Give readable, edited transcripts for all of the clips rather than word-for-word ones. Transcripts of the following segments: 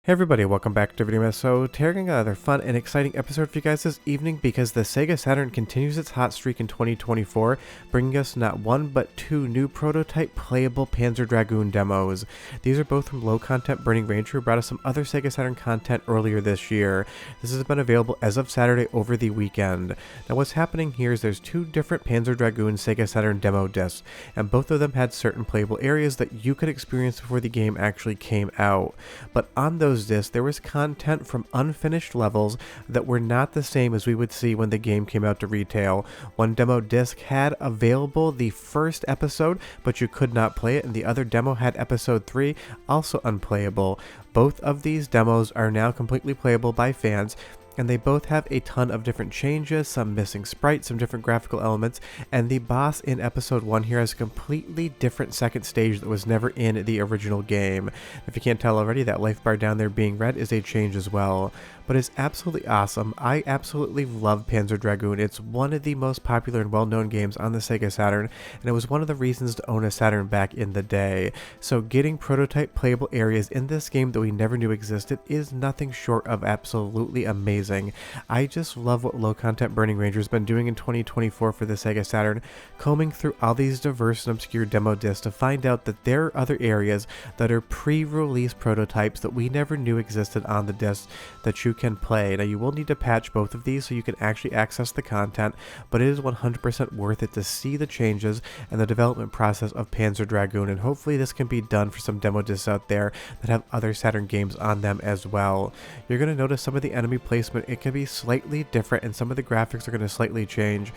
Hey everybody, welcome back to Video. So, taking another fun and exciting episode for you guys this evening because the Sega Saturn continues its hot streak in 2024, bringing us not one but two new prototype playable Panzer Dragoon demos. These are both from Low Content Burning Ranger, who brought us some other Sega Saturn content earlier this year. This has been available as of Saturday over the weekend. Now what's happening here is there's two different Panzer Dragoon Sega Saturn demo discs, and both of them had certain playable areas that you could experience before the game actually came out. But on those discs, there was content from unfinished levels that were not the same as we would see when the game came out to retail. One demo disc had available the first episode, but you could not play it, and the other demo had episode 3, also unplayable. Both of these demos are now completely playable by fans, and they both have a ton of different changes, some missing sprites, some different graphical elements, and the boss in episode 1 here has a completely different second stage that was never in the original game. If you can't tell already, that life bar down there being red is a change as well. But it's absolutely awesome. I absolutely love Panzer Dragoon. It's one of the most popular and well-known games on the Sega Saturn, and it was one of the reasons to own a Saturn back in the day. So getting prototype playable areas in this game that we never knew existed is nothing short of absolutely amazing. I just love what Low Content Burning Ranger has been doing in 2024 for the Sega Saturn, combing through all these diverse and obscure demo discs to find out that there are other areas that are pre-release prototypes that we never knew existed on the disc that you can play. Now you will need to patch both of these so you can actually access the content, but it is 100% worth it to see the changes and the development process of Panzer Dragoon, and hopefully this can be done for some demo discs out there that have other Saturn games on them as well. You're going to notice some of the enemy placement, it can be slightly different, and some of the graphics are going to slightly change.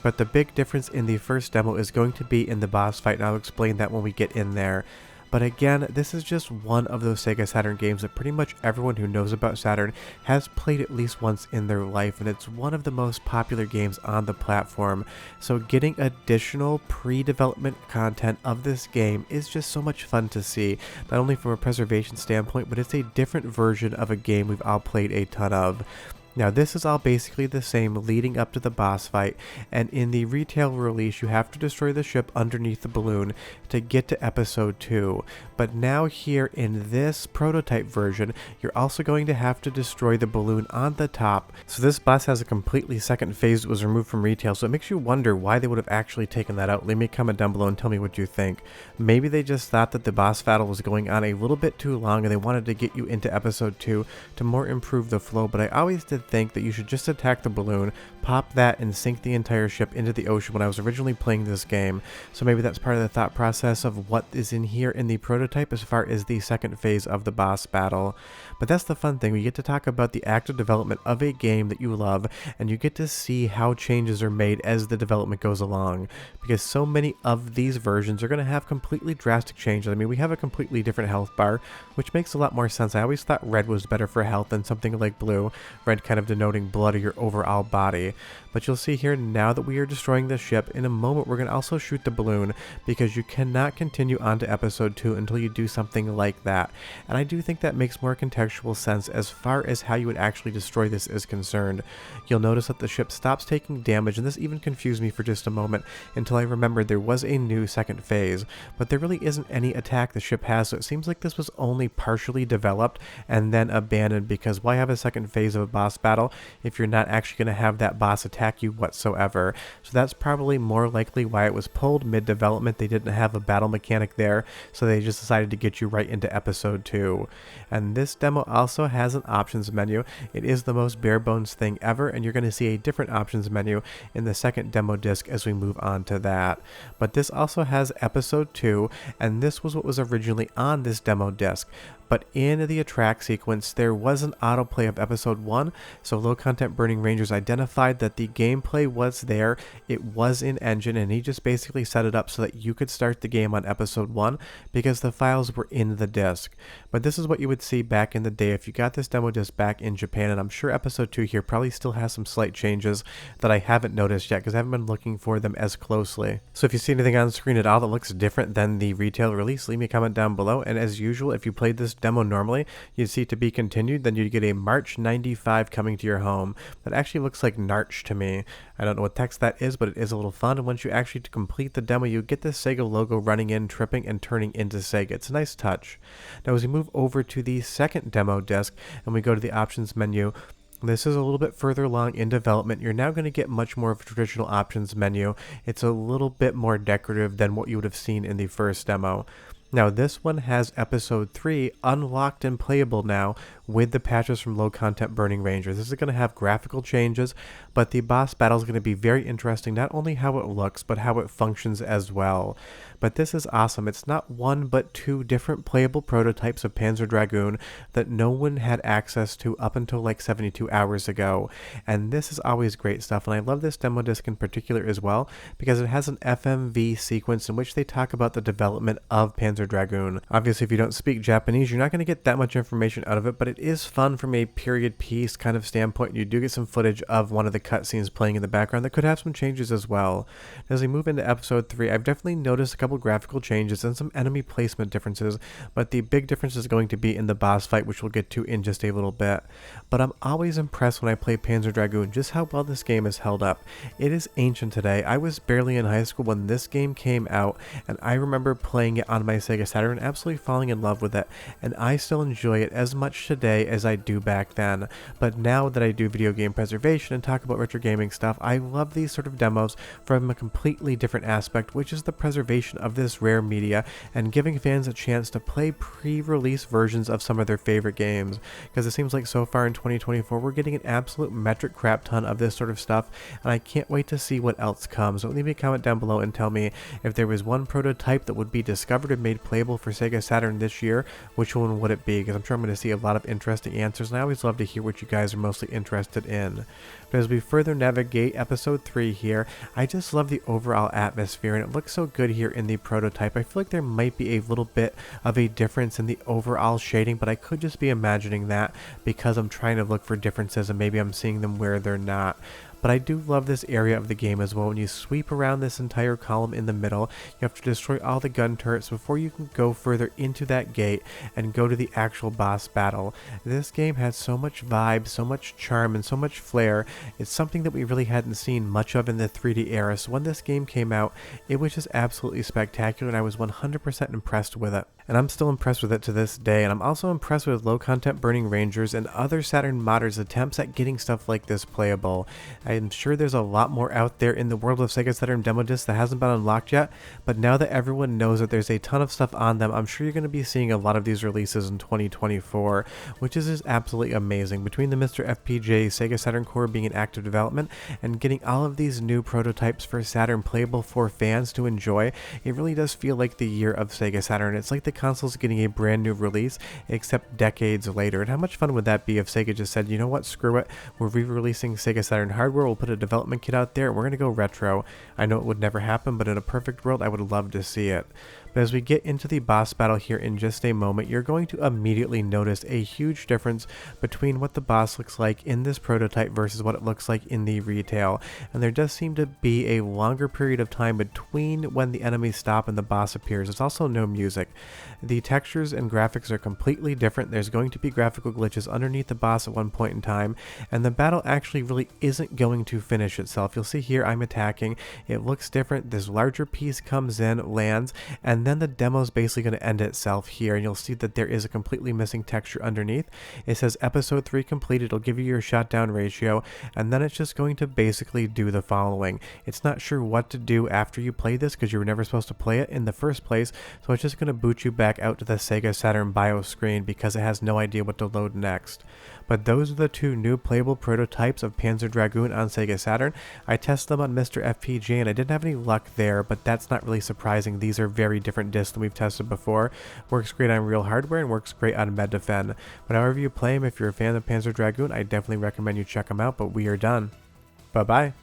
But the big difference in the first demo is going to be in the boss fight, and I'll explain that when we get in there. But again, this is just one of those Sega Saturn games that pretty much everyone who knows about Saturn has played at least once in their life, and it's one of the most popular games on the platform. So getting additional pre-development content of this game is just so much fun to see, not only from a preservation standpoint, but it's a different version of a game we've all played a ton of. Now this is all basically the same leading up to the boss fight, and in the retail release you have to destroy the ship underneath the balloon to get to episode 2. But now here in this prototype version, you're also going to have to destroy the balloon on the top. So this boss has a completely second phase that was removed from retail, so it makes you wonder why they would have actually taken that out. Leave me a comment down below and tell me what you think. Maybe they just thought that the boss battle was going on a little bit too long and they wanted to get you into episode 2 to more improve the flow, but I always did think that you should just attack the balloon, pop that, and sink the entire ship into the ocean when I was originally playing this game. So maybe that's part of the thought process of what is in here in the prototype as far as the second phase of the boss battle. But that's the fun thing, we get to talk about the active development of a game that you love, and you get to see how changes are made as the development goes along, because so many of these versions are going to have completely drastic changes. I mean, we have a completely different health bar, which makes a lot more sense. I always thought red was better for health than something like blue, red kind of denoting blood or your overall body. But you'll see here, now that we are destroying the ship, in a moment we're going to also shoot the balloon, because you cannot continue on to episode 2 until you do something like that. And I do think that makes more contextual sense as far as how you would actually destroy this is concerned. You'll notice that the ship stops taking damage, and this even confused me for just a moment until I remembered there was a new second phase, but there really isn't any attack the ship has, so it seems like this was only partially developed and then abandoned, because why have a second phase of a boss battle if you're not actually going to have that boss attack you whatsoever? So that's probably more likely why it was pulled mid-development. They didn't have a battle mechanic there, so they just decided to get you right into episode 2. And this demo also has an options menu. It is the most bare bones thing ever, and you're going to see a different options menu in the second demo disc as we move on to that. But this also has episode 2, and this was what was originally on this demo disc. But in the attract sequence, there was an autoplay of episode 1, so Low Content Burning Rangers identified that the gameplay was there, it was in engine, and he just basically set it up so that you could start the game on episode 1 because the files were in the disc. But this is what you would see back in the day if you got this demo disc back in Japan, and I'm sure episode 2 here probably still has some slight changes that I haven't noticed yet because I haven't been looking for them as closely. So if you see anything on screen at all that looks different than the retail release, leave me a comment down below, and as usual, if you played this demo normally, you'd see to be continued, then you'd get a March 95 coming to your home. That actually looks like Narch to me. I don't know what text that is, but it is a little fun. And once you actually complete the demo, you get the Sega logo running in, tripping, and turning into Sega. It's a nice touch. Now as we move over to the second demo disc and we go to the options menu, this is a little bit further along in development. You're now going to get much more of a traditional options menu. It's a little bit more decorative than what you would have seen in the first demo. Now this one has episode 3 unlocked and playable now with the patches from Low Content Burning Rangers. This is going to have graphical changes, but the boss battle is going to be very interesting, not only how it looks, but how it functions as well. But this is awesome. It's not one, but 2 different playable prototypes of Panzer Dragoon that no one had access to up until like 72 hours ago. And this is always great stuff, and I love this demo disc in particular as well, because it has an FMV sequence in which they talk about the development of Panzer Dragoon. Obviously, if you don't speak Japanese, you're not going to get that much information out of it, but it is fun from a period piece kind of standpoint. You do get some footage of one of the cutscenes playing in the background that could have some changes as well. As we move into episode 3, I've definitely noticed a couple graphical changes and some enemy placement differences, but the big difference is going to be in the boss fight, which we'll get to in just a little bit. But I'm always impressed when I play Panzer Dragoon just how well this game is held up. It is ancient today. I was barely in high school when this game came out, and I remember playing it on my Sega Saturn, absolutely falling in love with it, and I still enjoy it as much today as I do back then. But now that I do video game preservation and talk about retro gaming stuff, I love these sort of demos from a completely different aspect, which is the preservation of this rare media and giving fans a chance to play pre-release versions of some of their favorite games. Because it seems like so far in 2024 we're getting an absolute metric crap ton of this sort of stuff, and I can't wait to see what else comes. So leave me a comment down below and tell me if there was one prototype that would be discovered and made playable for Sega Saturn this year, which one would it be? Because I'm sure I'm going to see a lot of interesting answers, and I always love to hear what you guys are mostly interested in. But as we further navigate episode 3 here, I just love the overall atmosphere, and it looks so good here in the prototype. I feel like there might be a little bit of a difference in the overall shading, but I could just be imagining that because I'm trying to look for differences and maybe I'm seeing them where they're not. But I do love this area of the game as well. When you sweep around this entire column in the middle, you have to destroy all the gun turrets before you can go further into that gate and go to the actual boss battle. This game has so much vibe, so much charm, and so much flair. It's something that we really hadn't seen much of in the 3D era, so when this game came out, it was just absolutely spectacular, and I was 100% impressed with it. And I'm still impressed with it to this day, and I'm also impressed with Low Content Burning Rangers and other Saturn modders' attempts at getting stuff like this playable. I'm sure there's a lot more out there in the world of Sega Saturn demo discs that hasn't been unlocked yet, but now that everyone knows that there's a ton of stuff on them, I'm sure you're going to be seeing a lot of these releases in 2024, which is just absolutely amazing. Between the MiSTer FPGA Sega Saturn core being in active development and getting all of these new prototypes for Saturn playable for fans to enjoy, it really does feel like the year of Sega Saturn. It's like the console's getting a brand new release, except decades later. And how much fun would that be if Sega just said, you know what, screw it, we're re-releasing Sega Saturn hardware, we'll put a development kit out there, and we're going to go retro. I know it would never happen, but in a perfect world, I would love to see it. But as we get into the boss battle here in just a moment, you're going to immediately notice a huge difference between what the boss looks like in this prototype versus what it looks like in the retail. And there does seem to be a longer period of time between when the enemies stop and the boss appears. There's also no music. The textures and graphics are completely different. There's going to be graphical glitches underneath the boss at one point in time, and the battle actually really isn't going to finish itself. You'll see here I'm attacking. It looks different. This larger piece comes in, lands, and then the demo is basically going to end itself here, and you'll see that there is a completely missing texture underneath. It says episode 3 complete. It'll give you your shutdown ratio, and then it's just going to basically do the following. It's not sure what to do after you play this because you were never supposed to play it in the first place, so it's just going to boot you back out to the Sega Saturn BIOS screen because it has no idea what to load next. But those are the 2 new playable prototypes of Panzer Dragoon on Sega Saturn. I tested them on MiSTer FPGA and I didn't have any luck there, but that's not really surprising. These are very different discs than we've tested before. Works great on real hardware and works great on Mednafen. But however you play them, if you're a fan of Panzer Dragoon, I definitely recommend you check them out, but we are done. Bye-bye.